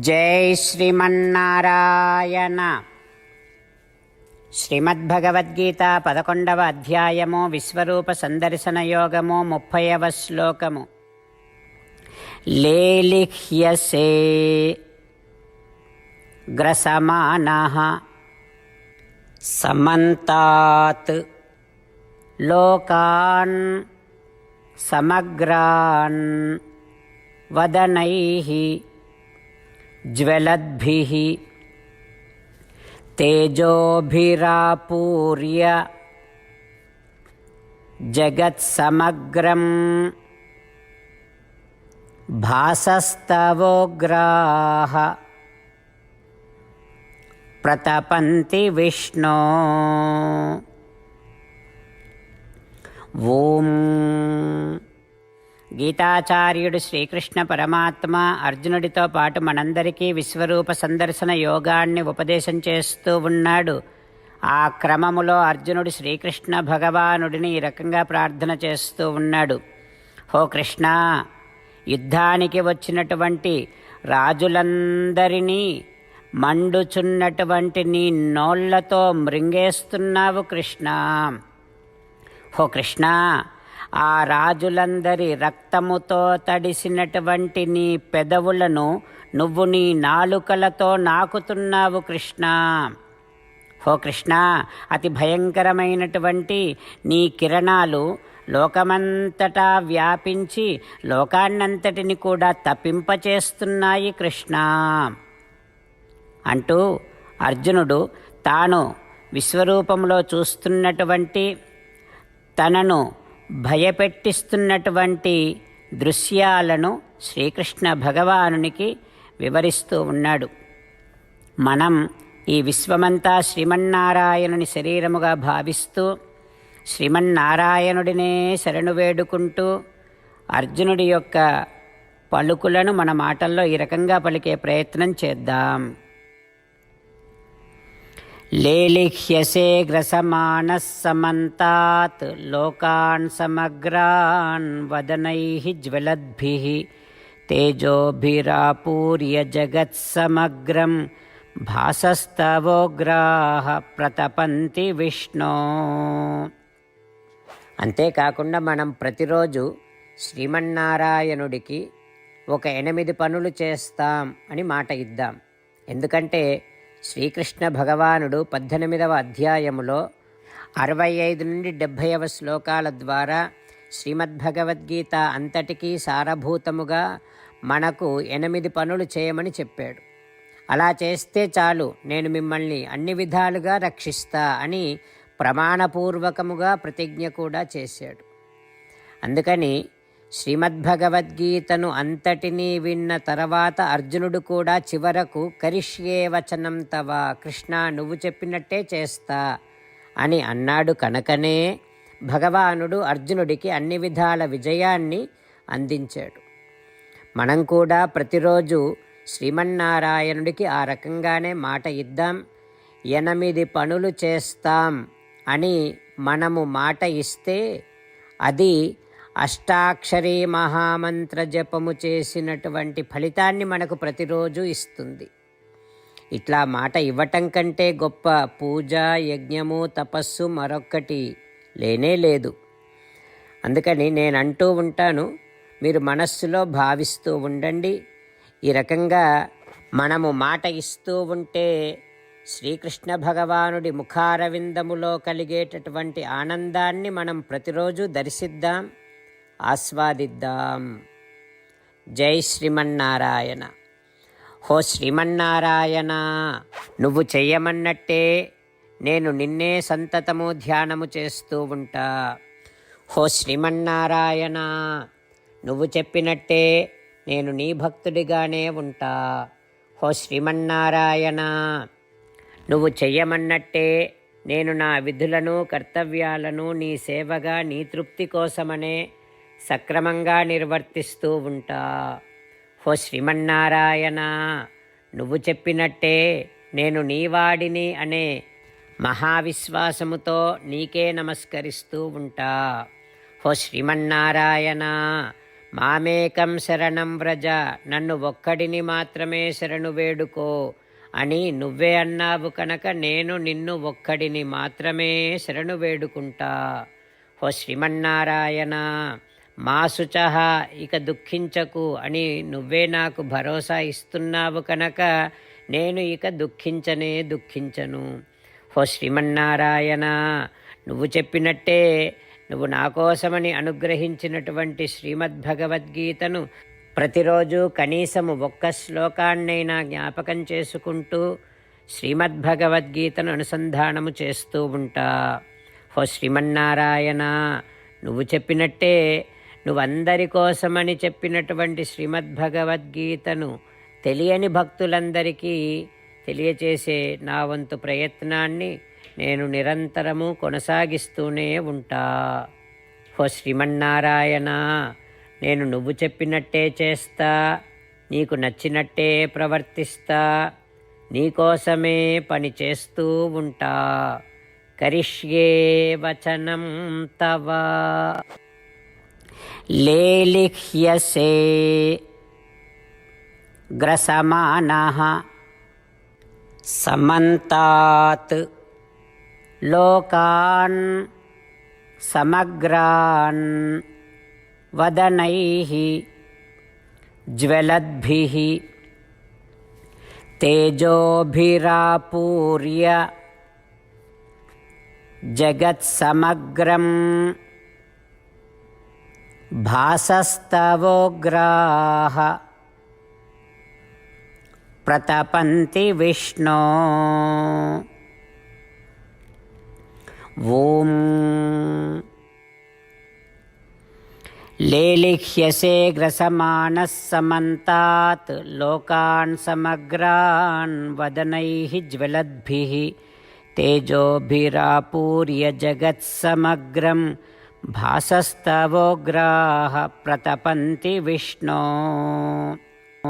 జై శ్రీమన్నారాయణ. శ్రీమద్భగవద్గీత 11వ అధ్యాయము విశ్వరూప సందర్శన యోగము 30వ శ్లోకము. లేలిహ్యసే గ్రసమానః సమంతాత్ లోకాన్ సమగ్రాన్ వదనైః జ్వలద్భిః తేజోభిరాపూర్య జగత్సమగ్రం భాసస్తవోగ్రాః ప్రతపంతి విష్ణో. ఓం. గీతాచార్యుడు శ్రీకృష్ణ పరమాత్మ అర్జునుడితో పాటు మనందరికీ విశ్వరూప సందర్శన యోగాన్ని ఉపదేశం చేస్తూ ఉన్నాడు. ఆ క్రమములో అర్జునుడు శ్రీకృష్ణ భగవానుడిని ఈ రకంగా ప్రార్థన చేస్తూ ఉన్నాడు. హో కృష్ణ, యుద్ధానికి వచ్చినటువంటి రాజులందరినీ మండుచున్నటువంటి నీ నోళ్లతో మృంగేస్తున్నావు కృష్ణ. హో కృష్ణ, ఆ రాజులందరి రక్తముతో తడిసినటువంటి నీ పెదవులను నువ్వు నీ నాలుకలతో నాకుతున్నావు కృష్ణ. హో కృష్ణ, అతి భయంకరమైనటువంటి నీ కిరణాలు లోకమంతటా వ్యాపించి లోకాన్నంతటిని కూడా తప్పింపచేస్తున్నాయి కృష్ణ అంటూ అర్జునుడు తాను విశ్వరూపంలో చూస్తున్నటువంటి తనను భయపెట్టిస్తున్నటువంటి దృశ్యాలను శ్రీకృష్ణ భగవానునికి వివరిస్తూ ఉన్నాడు. మనం ఈ విశ్వమంతా శ్రీమన్నారాయణుని శరీరముగా భావిస్తూ శ్రీమన్నారాయణుడినే శరణు వేడుకుంటూ అర్జునుడి యొక్క పలుకులను మన మాటల్లో ఈ రకంగా పలికే ప్రయత్నం చేద్దాం. లేలిహ్యసే గ్రసమానః సమంతాత్ లోకాన్ సమగ్రాన్ వదనైః జ్వలద్భిః తేజోభిరాపూర్య జగత్సమగ్రం భాసస్తవోగ్రాః ప్రతపంతి విష్ణో. అంతేకాకుండా మనం ప్రతిరోజు శ్రీమన్నారాయణుడికి ఒక 8 పనులు చేస్తాం అని మాట ఇద్దాం. ఎందుకంటే శ్రీకృష్ణ భగవానుడు 18వ అధ్యాయములో 65 నుండి 70వ శ్లోకాల ద్వారా శ్రీమద్భగవద్గీత అంతటికీ సారభూతముగా మనకు 8 పనులు చేయమని చెప్పాడు. అలా చేస్తే చాలు, నేను మిమ్మల్ని అన్ని విధాలుగా రక్షిస్తా అని ప్రమాణపూర్వకముగా ప్రతిజ్ఞ కూడా చేశాడు. అందుకని శ్రీమద్భగవద్గీతను అంతటినీ విన్న తర్వాత అర్జునుడు కూడా చివరకు కరిష్యే వచనం తవ, కృష్ణ నువ్వు చెప్పినట్టే చేస్తా అని అన్నాడు. కనుకనే భగవానుడు అర్జునుడికి అన్ని విధాల విజయాన్ని అందించాడు. మనం కూడా ప్రతిరోజు శ్రీమన్నారాయణుడికి ఆ రకంగానే మాట ఇద్దాం. 8 పనులు చేస్తాం అని మనము మాట ఇస్తే అది అష్టాక్షరీ మహామంత్ర జపము చేసినటువంటి ఫలితాన్ని మనకు ప్రతిరోజు ఇస్తుంది. ఇట్లా మాట ఇవ్వటం కంటే గొప్ప పూజ, యజ్ఞము, తపస్సు మరొక్కటి లేనే లేదు. అందుకని నేను అంటూ ఉంటాను, మీరు మనస్సులో భావిస్తూ ఉండండి. ఈ రకంగా మనము మాట ఇస్తూ ఉంటే శ్రీకృష్ణ భగవానుడి ముఖారవిందములో కలిగేటటువంటి ఆనందాన్ని మనం ప్రతిరోజు దర్శిద్దాం, ఆస్వాదిద్దాం. జై శ్రీమన్నారాయణ. హో శ్రీమన్నారాయణ, నువ్వు చెయ్యమన్నట్టే నేను నిన్నే సంతతము ధ్యానము చేస్తూ ఉంటా. హో శ్రీమన్నారాయణ, నువ్వు చెప్పినట్టే నేను నీ భక్తుడిగానే ఉంటా. హో శ్రీమన్నారాయణ, నువ్వు చెయ్యమన్నట్టే నేను నా విధులను కర్తవ్యాలను నీ సేవగా నీ తృప్తి కోసమనే సక్రమంగా నిర్వర్తిస్తూ ఉంటా. హో శ్రీమన్నారాయణ, నువ్వు చెప్పినట్టే నేను నీవాడిని అనే మహావిశ్వాసముతో నీకే నమస్కరిస్తూ ఉంటా. హో శ్రీమన్నారాయణ, మామేకం శరణం వ్రజ, నన్ను ఒక్కడిని మాత్రమే శరణు వేడుకో అని నువ్వే అన్నావు కనుక నేను నిన్ను ఒక్కడిని మాత్రమే శరణు వేడుకుంటా. ఓ శ్రీమన్నారాయణ, మా శుచః, ఇక దుఃఖించకు అని నువ్వే నాకు భరోసా ఇస్తున్నావు కనుక నేను ఇక దుఃఖించను. ఓ శ్రీమన్నారాయణ, నువ్వు చెప్పినట్టే నువ్వు నా కోసమని అనుగ్రహించినటువంటి శ్రీమద్భగవద్గీతను ప్రతిరోజు కనీసము ఒక్క శ్లోకాన్నైనా జ్ఞాపకం చేసుకుంటూ శ్రీమద్భగవద్గీతను అనుసంధానము చేస్తూ ఉంటా. ఓ శ్రీమన్నారాయణ, నువ్వు చెప్పినట్టే నువ్వందరి కోసమని చెప్పినటువంటి శ్రీమద్భగవద్గీతను తెలియని భక్తులందరికీ తెలియచేసే నా వంతు ప్రయత్నాన్ని నేను నిరంతరము కొనసాగిస్తూనే ఉంటా. ఓ శ్రీమన్నారాయణ, నేను నువ్వు చెప్పినట్టే చేస్తా, నీకు నచ్చినట్టే ప్రవర్తిస్తా, నీకోసమే పని చేస్తూ ఉంటా. కరిష్యే వచనం తవ లేలిహ్యసే గ్రసమానః సమంతాత్ లోకాన్ సమగ్రాన్ వదనైః జ్వలద్భిః తేజోభిరాపూర్య జగత్సమగ్రం భాసస్తవోగ్రాః ప్రతపంతి విష్ణో. ఓం లేలిహ్యసే గ్రసమానః సమంతాత్ లోకాన్ సమగ్రాన్ వదనైః జ్వలద్భిః తేజోభిరాపూర్య జగత్సమగ్రం భాసస్తవోగ్రాః ప్రతపంతి విష్ణో.